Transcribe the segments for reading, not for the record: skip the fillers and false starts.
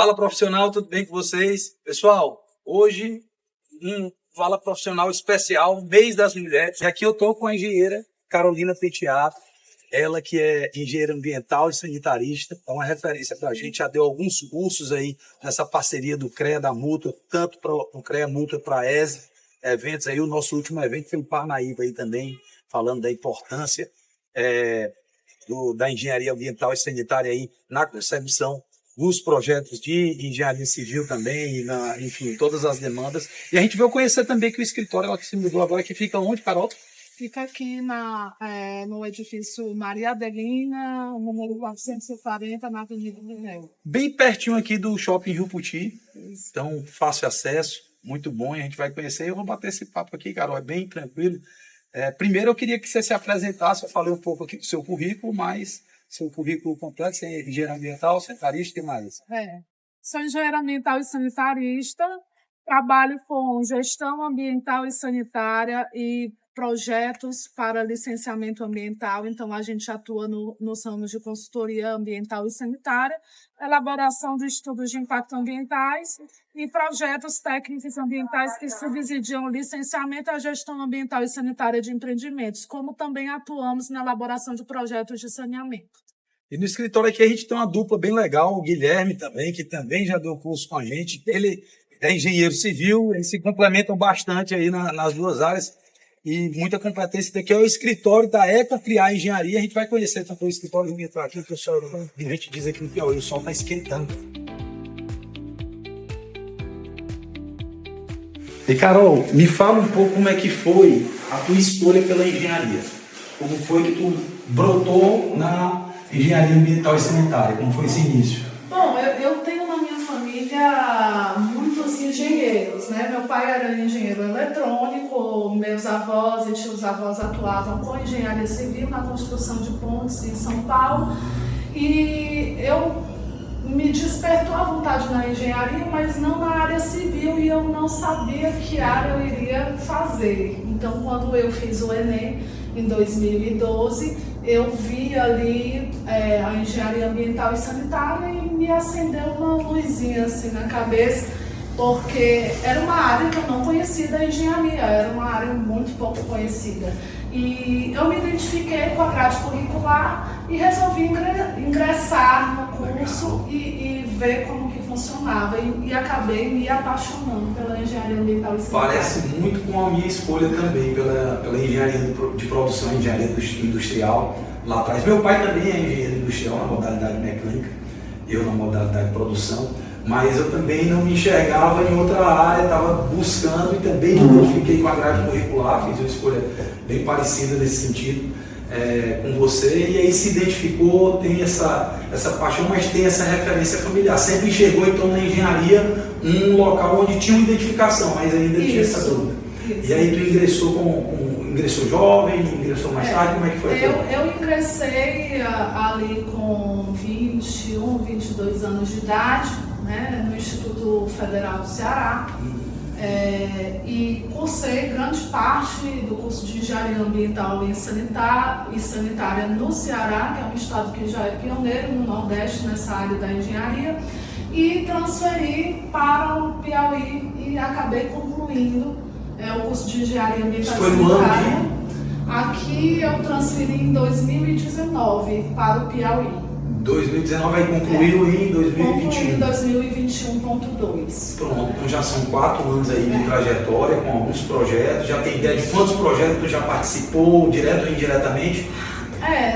Fala profissional, tudo bem com vocês? Pessoal, hoje um Fala Profissional especial, mês das mulheres. E aqui eu estou com a engenheira Carolina Penteado, ela que é engenheira ambiental e sanitarista, é uma referência para a gente, já deu alguns cursos aí nessa parceria do CREA da Multa, tanto para o CREA Multa para a ESE, eventos aí, o nosso último evento foi em Parnaíba aí também, falando da importância da engenharia ambiental e sanitária aí na concepção dos projetos de engenharia civil também, enfim, todas as demandas. E a gente veio conhecer também que o escritório, ela que se mudou agora, que fica onde, Carol? Fica aqui no edifício Maria Adelina, número 440, na Avenida do Réu. Bem pertinho aqui do Shopping Rio Puti, então fácil acesso, muito bom, e a gente vai conhecer. Eu vou bater esse papo aqui, Carol, é bem tranquilo. Primeiro eu queria que você se apresentasse, eu falei um pouco aqui do seu currículo, mas seu currículo completo, você é engenheiro ambiental, sanitarista e mais. Sou engenheira ambiental e sanitarista, trabalho com gestão ambiental e sanitária e projetos para licenciamento ambiental, então a gente atua nos ramos de consultoria ambiental e sanitária, elaboração de estudos de impacto ambientais e projetos técnicos ambientais que subsidiam o licenciamento e a gestão ambiental e sanitária de empreendimentos, como também atuamos na elaboração de projetos de saneamento. E no escritório aqui a gente tem uma dupla bem legal, o Guilherme também, que também já deu curso com a gente, ele é engenheiro civil, eles se complementam bastante aí nas duas áreas, e muita competência daqui é o escritório da EcoCriar Engenharia. A gente vai conhecer também o escritório do aqui, o pessoal, a gente diz aqui no Piauí, o sol está esquentando. E Carol, me fala um pouco como é que foi a tua escolha pela engenharia. Como foi que tu brotou na engenharia ambiental e sanitária? Como foi esse início? Bom, eu tenho na minha família muitos engenheiros, né? Meu pai era engenheiro eletrônico, meus avós e tios-avós atuavam com engenharia civil na construção de pontes em São Paulo. E eu me despertou a vontade na engenharia, mas não na área civil, e eu não sabia que área eu iria fazer. Então, quando eu fiz o Enem, em 2012, eu vi ali a engenharia ambiental e sanitária e me acendeu uma luzinha assim na cabeça, porque era uma área que eu não conhecia da engenharia, era uma área muito pouco conhecida. E eu me identifiquei com a grade curricular e resolvi ingressar no curso e ver como que funcionava. E acabei me apaixonando pela engenharia ambiental e sanitária. Parece muito com a minha escolha também pela engenharia de produção, engenharia industrial lá atrás. Meu pai também é engenheiro industrial na modalidade mecânica, eu na modalidade de produção. Mas eu também não me enxergava em outra área, estava buscando e também me identifiquei com a grade curricular, fiz uma escolha bem parecida nesse sentido com você, e aí se identificou, tem essa paixão, mas tem essa referência familiar. Sempre enxergou então na engenharia um local onde tinha uma identificação, mas ainda tinha essa dúvida. E aí tu ingressou jovem, ingressou mais tarde, como é que foi? Eu ingressei ali com 21, 22 anos de idade, né, no Instituto Federal do Ceará, e cursei grande parte do curso de Engenharia Ambiental e Sanitária no Ceará, que é um estado que já é pioneiro no Nordeste nessa área da engenharia, e transferi para o Piauí e acabei concluindo o curso de Engenharia Ambiental e Sanitária. Aqui eu transferi em 2019 para o Piauí. 2019 aí concluiu em 2021. Concluí em 2021.2. Pronto, então já são 4 anos aí de trajetória com alguns projetos. Já tem ideia de quantos projetos tu já participou, direto ou indiretamente?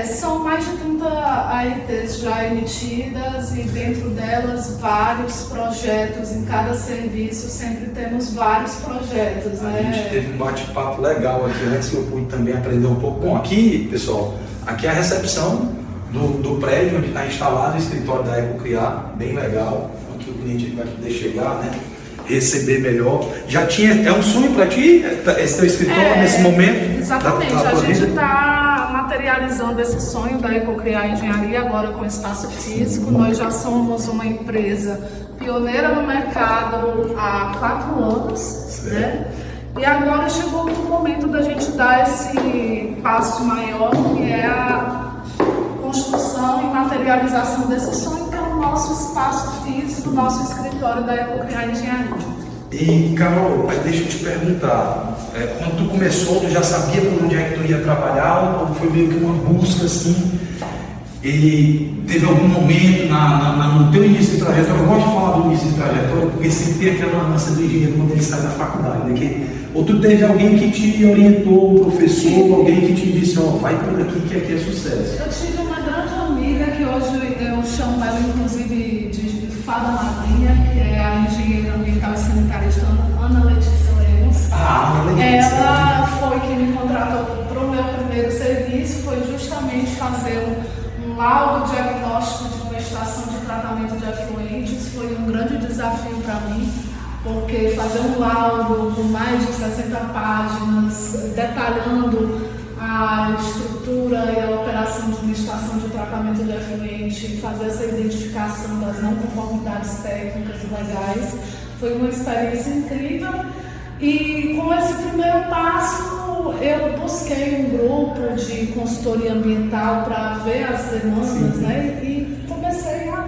São mais de 30 AITs já emitidas e dentro delas vários projetos. Em cada serviço sempre temos vários projetos, né? A gente teve um bate-papo legal aqui antes que eu pude também aprender um pouco. Bom, aqui, pessoal, aqui é a recepção do prédio onde está instalado o escritório da EcoCriar, bem legal. Aqui o cliente vai poder chegar, né? Receber melhor. Já tinha, é um sonho para ti esse teu escritório nesse momento? Exatamente, a gente está materializando esse sonho da EcoCriar Engenharia agora com espaço físico. Nós já somos uma empresa pioneira no mercado há 4 anos, né? E agora chegou o momento da gente dar esse passo maior, que é a construção e materialização desse sonho, que é um no nosso espaço físico, no nosso escritório da Ecocriar Engenharia. E, Carol, deixa eu te perguntar, quando tu começou, tu já sabia por onde é que tu ia trabalhar ou foi meio que uma busca assim? E teve algum momento no teu início de trajetória, eu gosto de falar do início de trajetória, porque sempre tem aquela ânsia do engenheiro quando ele sai da faculdade, né? Ou tu teve alguém que te orientou, um professor, alguém que te disse, ó, vai por aqui que aqui é sucesso. Eu tive uma grande amiga que hoje eu chamo ela inclusive de fada madrinha, que é a engenheira ambiental e sanitarista Ana Letícia Lemos. Ana Letícia. Ela foi quem me contratou para o meu primeiro serviço, foi justamente fazer um laudo diagnóstico de uma estação de tratamento de efluentes. Foi um grande desafio para mim, porque fazer um laudo com mais de 60 páginas, detalhando a estrutura e a operação de uma estação de tratamento de efluente, fazer essa identificação das não conformidades técnicas e legais, foi uma experiência incrível. E com esse primeiro passo, eu busquei um grupo de consultoria ambiental para ver as demandas, né? E comecei a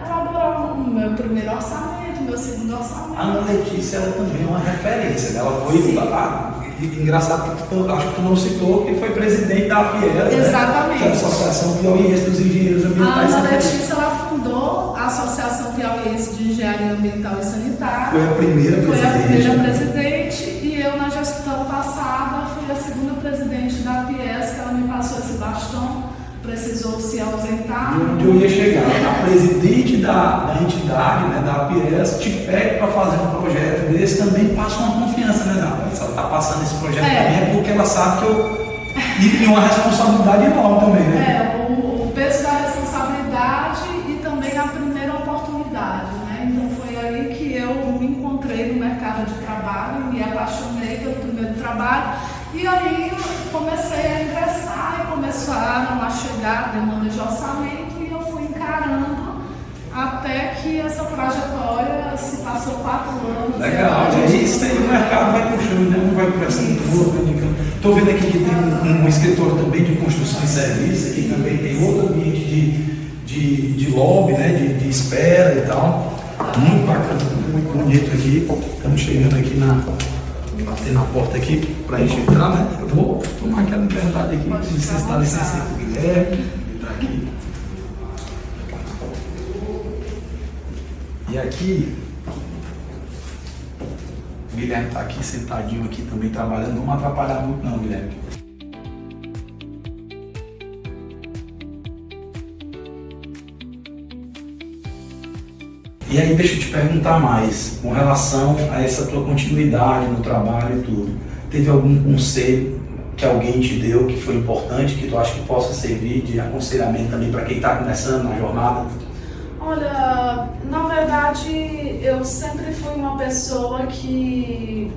elaborar o meu primeiro orçamento, meu segundo orçamento. A Ana Letícia, ela também é uma referência, né? Ela foi engraçado que acho que tu não citou que foi presidente da APIES, exatamente, né? Que é a Associação Piauiense dos Engenheiros Ambientais. A Ana Letícia, ela fundou a Associação Piauiense de Engenharia Ambiental e Sanitária. Foi a primeira presidente e eu na gestão passada fui a segunda presidente da APIES, que ela me passou esse bastão, precisou se ausentar. De onde eu ia chegar, a presidente da entidade, né, da APIES, te pede para fazer um projeto desse, também passa uma confiança, né? Não, se ela está passando esse projeto para mim é porque ela sabe que eu... E uma responsabilidade enorme também, né? O peso da responsabilidade e também a primeira oportunidade, né? Então foi aí que eu me encontrei no mercado de trabalho, me apaixonei pelo primeiro trabalho e aí eu comecei a ingressar e começaram a chegar demandas de orçamento e eu fui encarando até que essa trajetória se passou 4 anos. Legal, é isso aí, o mercado vai puxando, né? Não vai prestando. Estou vendo aqui que tem um escritório também de construção e serviço, aqui também tem outro ambiente de lobby, né? De espera e tal. Muito bacana, muito bonito aqui. Estamos chegando aqui bater na porta aqui para a gente entrar, né? Eu vou tomar aquela liberdade aqui, dá licença aí pro Guilherme, entrar aqui. E aqui, o Guilherme está aqui sentadinho aqui também trabalhando, não vamos atrapalhar muito não, Guilherme. E aí deixa eu te perguntar mais, com relação a essa tua continuidade no trabalho e tudo, teve algum conselho que alguém te deu que foi importante, que tu acha que possa servir de aconselhamento também para quem está começando na jornada? Olha, na verdade eu sempre fui uma pessoa que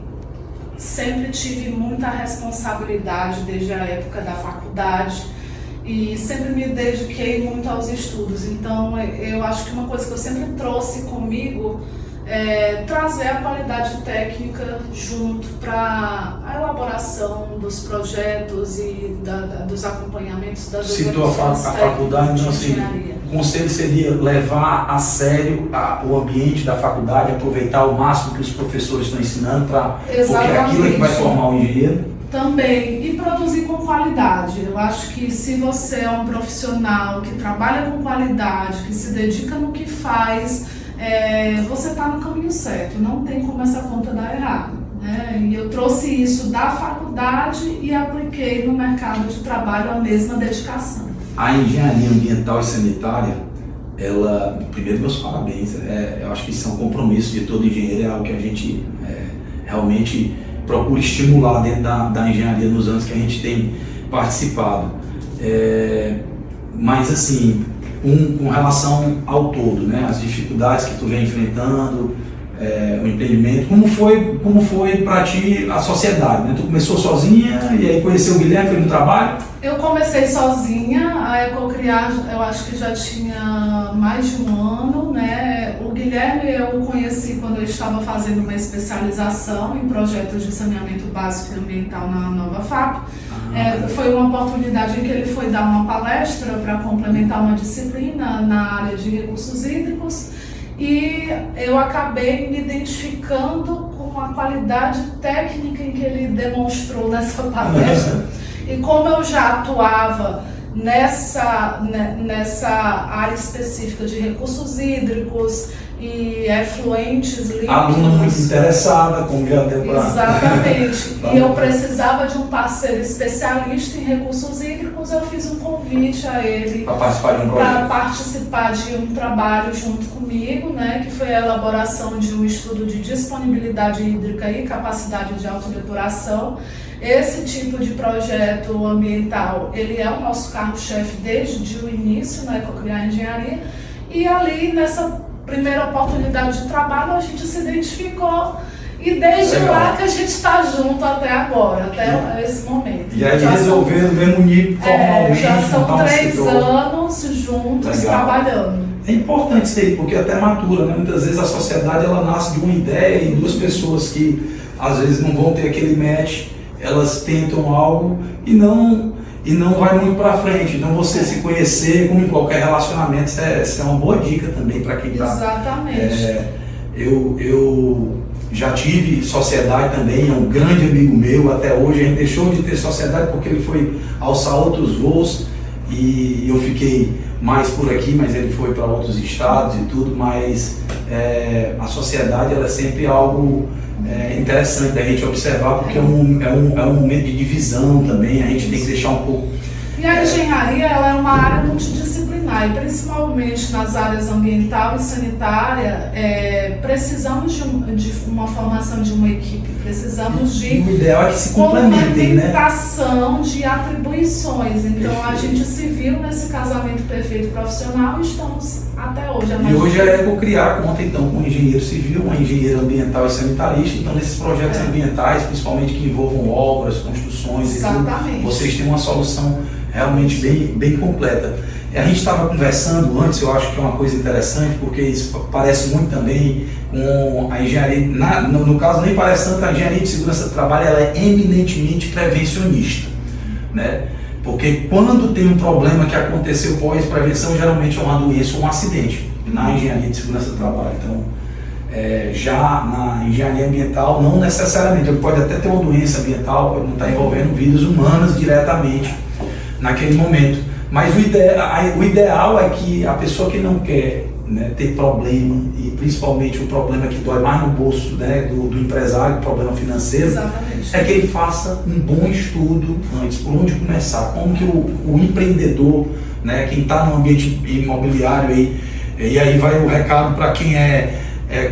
sempre tive muita responsabilidade desde a época da faculdade e sempre me dediquei muito aos estudos. Então eu acho que uma coisa que eu sempre trouxe comigo é trazer a qualidade técnica junto para a elaboração dos projetos e dos acompanhamentos das execuções a faculdade, então assim, o conselho seria levar a sério o ambiente da faculdade, aproveitar o máximo que os professores estão ensinando, porque é aquilo que vai formar o engenheiro. Também, e produzir com qualidade. Eu acho que se você é um profissional que trabalha com qualidade, que se dedica no que faz, você está no caminho certo, não tem como essa conta dar errado, né? E eu trouxe isso da faculdade e apliquei no mercado de trabalho a mesma dedicação. A engenharia ambiental e sanitária, ela, primeiro meus parabéns, eu acho que isso é um compromisso de todo engenheiro, é algo que a gente realmente procura estimular dentro da engenharia nos anos que a gente tem participado. Mas assim, com relação ao todo, né, as dificuldades que tu vem enfrentando, o empreendimento. Como foi para ti a sociedade, né? Tu começou sozinha e aí conheceu o Guilherme, foi no trabalho? Eu comecei sozinha, a Ecocriar eu acho que já tinha mais de um ano, né? O Guilherme eu o conheci quando eu estava fazendo uma especialização em projetos de saneamento básico e ambiental na Nova FAP. Foi uma oportunidade em que ele foi dar uma palestra para complementar uma disciplina na área de recursos hídricos e eu acabei me identificando com a qualidade técnica em que ele demonstrou nessa palestra. E como eu já atuava nessa área específica de recursos hídricos e efluentes líquidos... Aluna muito interessada, como já deu para... Exatamente. E eu precisava de um parceiro especialista em recursos hídricos, eu fiz um convite a ele para participar de um projeto. Para participar de um trabalho junto comigo, né, que foi a elaboração de um estudo de disponibilidade hídrica e capacidade de autodepuração. Esse tipo de projeto ambiental, ele é o nosso carro-chefe desde o início na Ecocriar Engenharia, e ali nessa primeira oportunidade de trabalho a gente se identificou e desde lá que a gente está junto até agora, até esse momento. E aí resolveram no mesmo nível formalmente. Já são 3 anos juntos trabalhando. É importante isso aí, porque até matura, né? Muitas vezes a sociedade ela nasce de uma ideia e duas pessoas que às vezes não vão ter aquele match, elas tentam algo e não vai muito para frente. Então você se conhecer, como em qualquer relacionamento, isso é uma boa dica também para quem está. Exatamente. Eu já tive sociedade também, é um grande amigo meu, até hoje a gente deixou de ter sociedade porque ele foi alçar outros voos e eu fiquei mais por aqui, mas ele foi para outros estados e tudo, mas a sociedade ela é sempre algo interessante da gente observar, porque é um momento de divisão também, a gente tem que deixar um pouco... E a engenharia ela é uma área multidisciplinar, e principalmente nas áreas ambiental e sanitária, precisamos de uma formação de uma equipe, precisamos de o ideal é que se complementem, né? complementação de atribuições. Então a gente se viu nesse casamento perfeito profissional e estamos até hoje. E hoje a Ecocriar conta então com um engenheiro civil, uma engenheira ambiental e sanitarista. Então nesses projetos ambientais, principalmente que envolvam obras, construções, exatamente, e tudo, vocês têm uma solução realmente bem completa. A gente estava conversando antes, eu acho que é uma coisa interessante, porque isso parece muito também com a engenharia, no caso nem parece tanto, a engenharia de segurança do trabalho ela é eminentemente prevencionista, né? Porque quando tem um problema que aconteceu pós-prevenção, geralmente é uma doença ou um acidente na engenharia de segurança do trabalho. Então, já na engenharia ambiental, não necessariamente, ele pode até ter uma doença ambiental, pode não estar envolvendo vidas humanas diretamente naquele momento. Mas o ideal é que a pessoa que não quer, né, ter problema, e principalmente o problema que dói mais no bolso, né, do empresário, o problema financeiro, exatamente, é que ele faça um bom estudo antes, por onde começar, como que o empreendedor, né, quem está no ambiente imobiliário aí, e aí vai o recado para quem é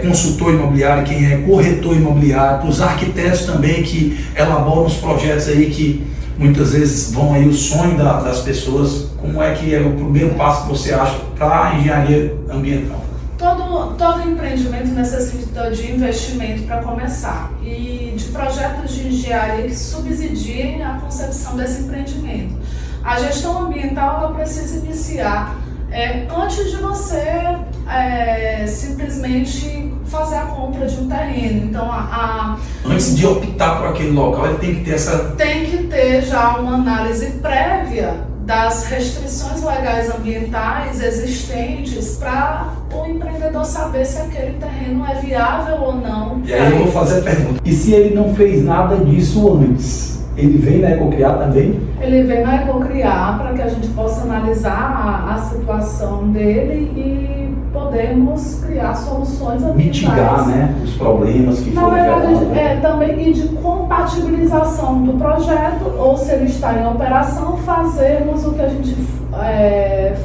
consultor imobiliário, quem é corretor imobiliário, para os arquitetos também que elaboram os projetos aí que muitas vezes vão aí o sonho das pessoas. Como é que é o primeiro passo que você acha para a engenharia ambiental? Todo empreendimento necessita de investimento para começar e de projetos de engenharia que subsidiem a concepção desse empreendimento. A gestão ambiental ela precisa iniciar antes de você simplesmente fazer a compra de um terreno. Então, antes de optar por aquele local, ele tem que ter tem que ter já uma análise prévia das restrições legais ambientais existentes para o empreendedor saber se aquele terreno é viável ou não. E aí eu vou fazer a pergunta: e se ele não fez nada disso antes? Ele vem na Ecocriar também? Ele vem na Ecocriar para que a gente possa analisar a situação dele e podermos criar soluções ambientais. Mitigar, né, os problemas que foram gerados. Na verdade, também e de compatibilização do projeto, ou se ele está em operação, fazermos o que a gente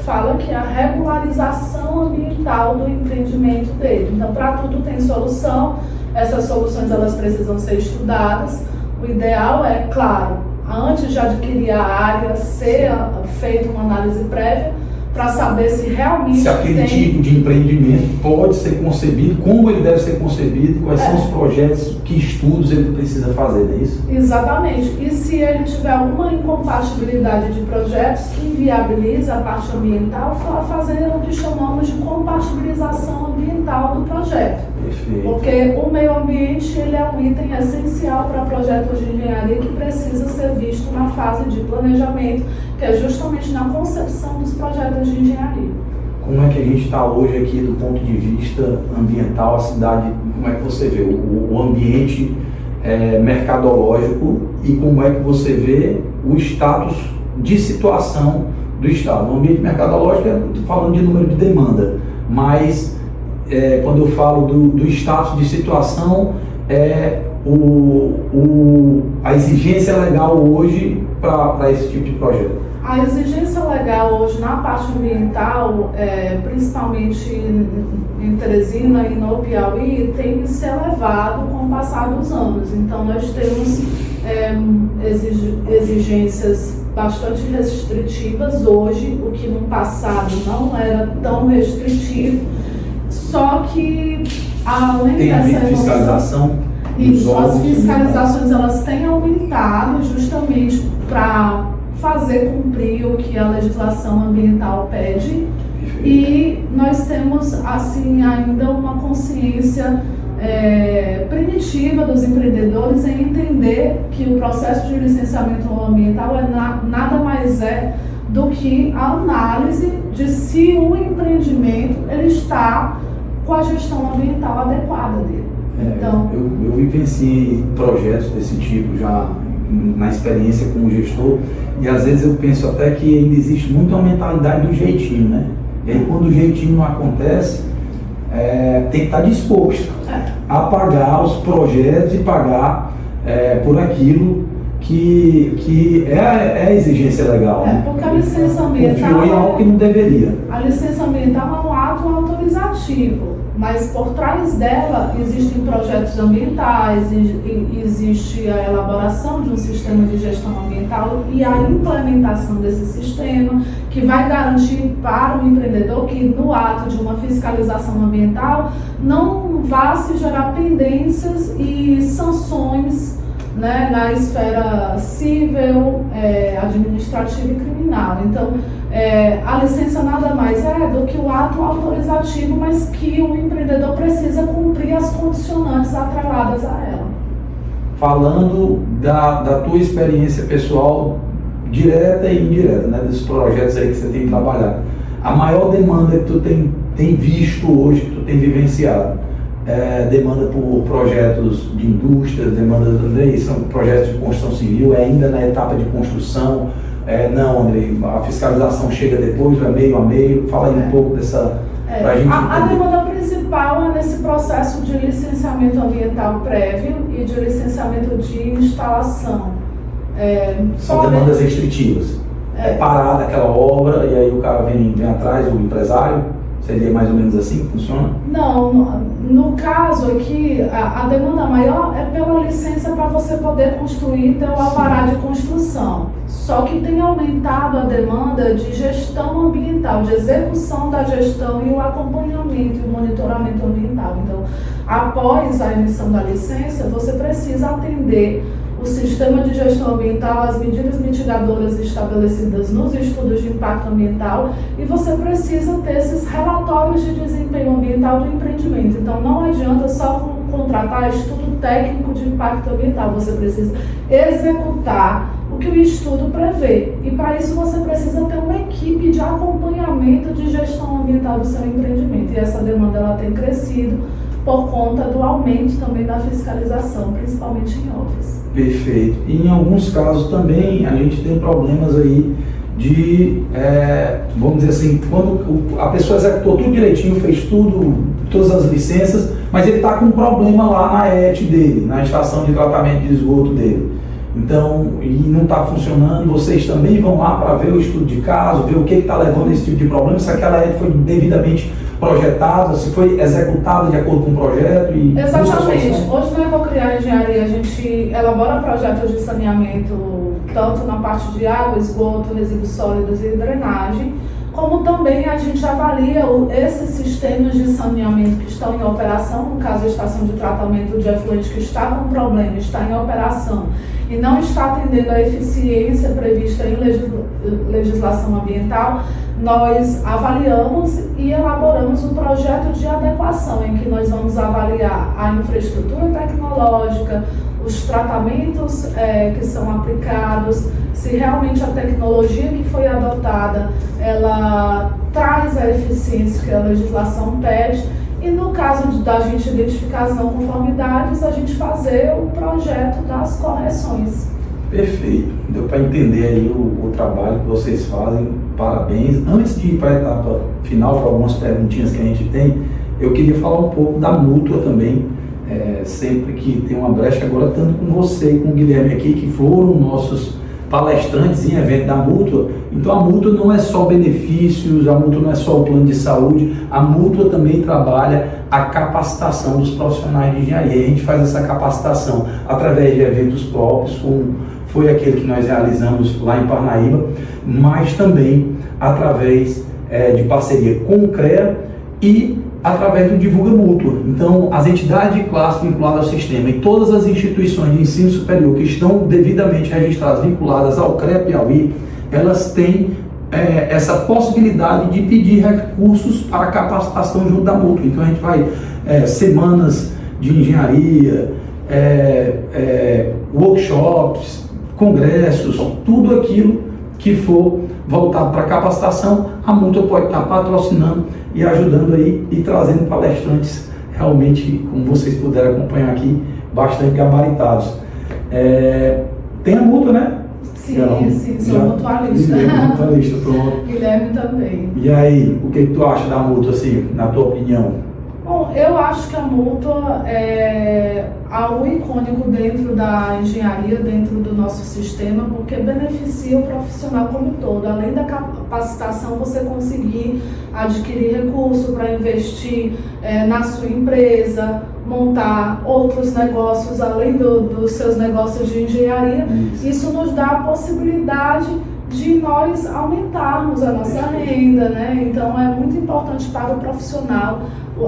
fala que é a regularização ambiental do empreendimento dele. Então, para tudo tem solução, essas soluções elas precisam ser estudadas. O ideal é, claro, antes de adquirir a área, ser feita uma análise prévia para saber se realmente se aquele tipo de empreendimento pode ser concebido, como ele deve ser concebido, quais são os projetos, que estudos ele precisa fazer, não é isso? Exatamente. E se ele tiver alguma incompatibilidade de projetos que inviabiliza a parte ambiental, fazer o que chamamos de compatibilização ambiental do projeto. Perfeito. Porque o meio ambiente ele é um item essencial para projetos de engenharia que precisa ser visto na fase de planejamento, que é justamente na concepção dos projetos de engenharia. Como é que a gente está hoje aqui do ponto de vista ambiental, a cidade, como é que você vê o ambiente mercadológico e como é que você vê o status de situação do Estado? No ambiente mercadológico, estou falando de número de demanda, mas quando eu falo do status de situação, a exigência legal hoje para esse tipo de projeto. A exigência legal hoje na parte ambiental, principalmente em Teresina e no Piauí, tem se elevado com o passar dos anos. Então nós temos exigências bastante restritivas hoje, o que no passado não era tão restritivo, só que além tem dessa fiscalização. Isso, as fiscalizações elas têm aumentado justamente para fazer cumprir o que a legislação ambiental pede. Perfeito. E nós temos assim ainda uma consciência primitiva dos empreendedores em entender que o processo de licenciamento ambiental nada mais do que a análise de se o empreendimento ele está com a gestão ambiental adequada dele. Então, eu vivenciei projetos desse tipo já na experiência como gestor, e às vezes eu penso até que ainda existe muito a mentalidade do jeitinho, né? E aí quando o jeitinho não acontece, tem que estar disposto a pagar os projetos e pagar por aquilo que é a exigência legal. Né? Porque a licença ambiental confiou em algo que não deveria. A licença ambiental é um ato autorizativo, mas por trás dela existem projetos ambientais, existe a elaboração de um sistema de gestão ambiental e a implementação desse sistema, que vai garantir para o empreendedor que no ato de uma fiscalização ambiental não vá se gerar pendências e sanções, né, na esfera civil, administrativa e criminal. Então, a licença nada mais do que o ato autorizativo, mas que o empreendedor precisa cumprir as condicionantes atreladas a ela. Falando da tua experiência pessoal, direta e indireta, né, desses projetos aí que você tem trabalhado, a maior demanda que tu tem visto hoje, que tu tem vivenciado, demanda por projetos de indústria, demanda também são projetos de construção civil, ainda na etapa de construção, não, André, a fiscalização chega depois, é meio a meio, fala aí um pouco dessa, pra gente entender. A demanda principal é nesse processo de licenciamento ambiental prévio e de licenciamento de instalação. São demandas restritivas, parada aquela obra e aí o cara vem atrás, o empresário. Seria mais ou menos assim que funciona? Não, no caso aqui, a demanda maior é pela licença para você poder construir teu alvará de construção. Só que tem aumentado a demanda de gestão ambiental, de execução da gestão e o acompanhamento e o monitoramento ambiental. Então, após a emissão da licença, você precisa atender o sistema de gestão ambiental, as medidas mitigadoras estabelecidas nos estudos de impacto ambiental, e você precisa ter esses relatórios de desempenho ambiental do empreendimento. Então não adianta só contratar estudo técnico de impacto ambiental, você precisa executar o que o estudo prevê. E para isso você precisa ter uma equipe de acompanhamento de gestão ambiental do seu empreendimento. E essa demanda ela tem crescido por conta do aumento também da fiscalização, principalmente em obras. Perfeito. E em alguns casos também a gente tem problemas aí de, vamos dizer assim, quando a pessoa executou tudo direitinho, fez tudo, todas as licenças, mas ele está com um problema lá na ET dele, na estação de tratamento de esgoto dele. Então, e não está funcionando, vocês também vão lá para ver o estudo de caso, ver o que está levando a esse tipo de problema, se aquela ET foi devidamente projetada, se foi executada de acordo com o projeto. Exatamente. Hoje na Ecocriar Engenharia a gente elabora projetos de saneamento tanto na parte de água, esgoto, resíduos sólidos e drenagem, como também a gente avalia esses sistemas de saneamento que estão em operação, no caso a estação de tratamento de efluente que está com problema, está em operação e não está atendendo à eficiência prevista em legislação ambiental, nós avaliamos e elaboramos um projeto de adequação em que nós vamos avaliar a infraestrutura tecnológica, os tratamentos que são aplicados, se realmente a tecnologia que foi adotada, ela traz a eficiência que a legislação pede, e no caso da gente identificar as não conformidades, a gente fazer o projeto das correções. Perfeito, deu para entender aí o trabalho que vocês fazem, parabéns. Antes de ir para a etapa final, para algumas perguntinhas que a gente tem, eu queria falar um pouco da mútua também, sempre que tem uma brecha, agora tanto com você e com o Guilherme aqui, que foram nossos palestrantes em evento da mútua. Então a mútua não é só benefícios, a mútua não é só o plano de saúde, a mútua também trabalha a capacitação dos profissionais de engenharia. A gente faz essa capacitação através de eventos próprios, como foi aquele que nós realizamos lá em Parnaíba, mas também através de parceria com o CREA e através do Divulga Mútua. Então, as entidades de classe vinculadas ao sistema e todas as instituições de ensino superior que estão devidamente registradas, vinculadas ao CREA Piauí, elas têm essa possibilidade de pedir recursos para capacitação junto da mútua. Então, a gente vai semanas de engenharia, workshops, congressos, tudo aquilo que for voltado para capacitação, a mútua pode estar patrocinando e ajudando aí e trazendo palestrantes realmente, como vocês puderam acompanhar aqui, bastante gabaritados. Tem a mútua, né? Sim, sou mutualista. Mutualista, pronto. Guilherme também. E aí, o que tu acha da mútua, assim, na tua opinião? Bom, eu acho que a mútua é algo icônico dentro da engenharia, dentro do nosso sistema, porque beneficia o profissional como um todo. Além da capacitação, você conseguir adquirir recurso para investir na sua empresa, montar outros negócios além dos seus negócios de engenharia. Isso nos dá a possibilidade de nós aumentarmos a nossa renda, né? Então é muito importante para o profissional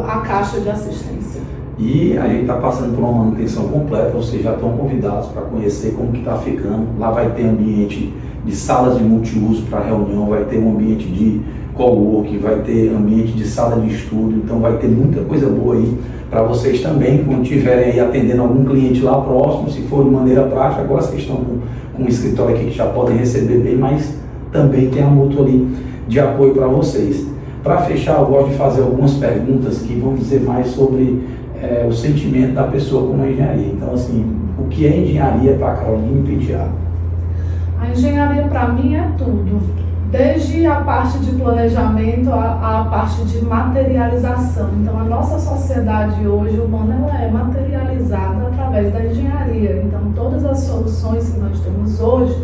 a caixa de assistência. E a gente está passando por uma manutenção completa, vocês já estão convidados para conhecer como que está ficando. Lá vai ter ambiente de salas de multiuso para reunião, vai ter um ambiente de coworking, vai ter ambiente de sala de estudo, então vai ter muita coisa boa aí para vocês também, quando estiverem aí atendendo algum cliente lá próximo, se for de maneira prática. Agora vocês estão com um escritório aqui que já podem receber bem, mas também tem a mútua ali de apoio para vocês. Para fechar, eu gosto de fazer algumas perguntas que vão dizer mais sobre o sentimento da pessoa com a engenharia. Então, assim, o que é engenharia para a Carolina Penteado? A engenharia para mim é tudo, desde a parte de planejamento à parte de materialização. Então, a nossa sociedade hoje humana ela é materializada através da engenharia. Então, todas as soluções que nós temos hoje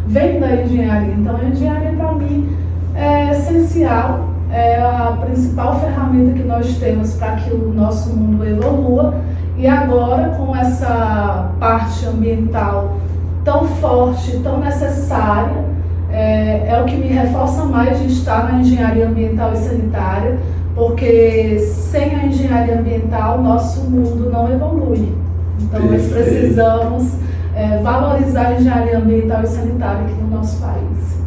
vêm da engenharia. Então, a engenharia para mim é essencial. É a principal ferramenta que nós temos para que o nosso mundo evolua, e agora com essa parte ambiental tão forte, tão necessária, é o que me reforça mais de estar na engenharia ambiental e sanitária, porque sem a engenharia ambiental nosso mundo não evolui. Então nós precisamos valorizar a engenharia ambiental e sanitária aqui no nosso país.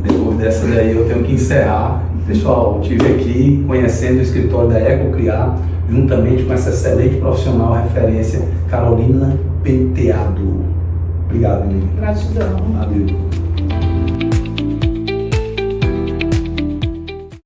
Depois dessa daí eu tenho que encerrar. Pessoal, eu estive aqui conhecendo o escritório da EcoCriar, juntamente com essa excelente profissional referência, Carolina Penteado. Obrigado, menino. Gratidão. Valeu.